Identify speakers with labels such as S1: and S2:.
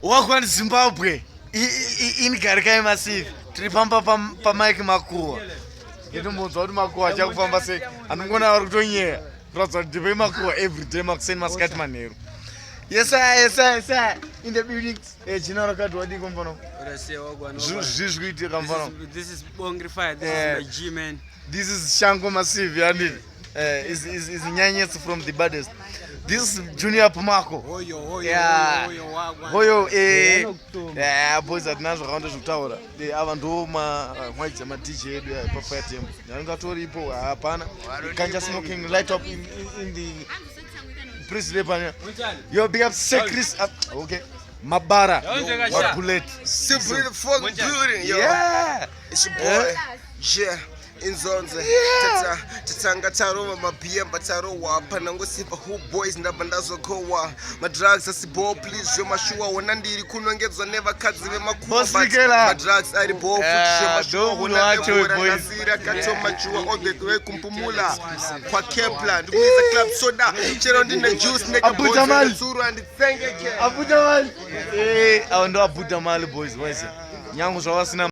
S1: Wakwan Zimbabwe in Garkai Massive Tripamba Pamike Makua. You don't want to Makua, Jack Pambase, and I'm gonna do here. Rosa de Makua every day, Maxine Mascatman. Yes, sir. In the building, General Cadwadi Compono. This
S2: is Bongrified, this is my G man.
S1: This is Shango Massive, and is Nyanyes from the baddest. This is Junior Pamako. Boys at Nazo around the tower. They have a doma, white and teacher, perfect him. Yangatoripo, Apana, can just smoking light up in the president. You're big up secrets. Okay. Mabara. What bullet?
S3: Simply the fucking building, yo.
S1: Yeah.
S3: It's your boy. Yeah. Inzonze tatanga taroma mabiyamba tarowa panango sipa who boys ndabandazo kowa my drugs asibo please yo mashua wonandiri kunongedzwa never kadzi ve makuba my drugs ari bo futhi mashua wonandiri boys katoma jua on the way kumpumula kwa Kepler ndikuiza club soda chero ndine juice nigga boys suru and tsengeke
S1: Abujamal ndo Abujamal boys wese nyangu zwawasina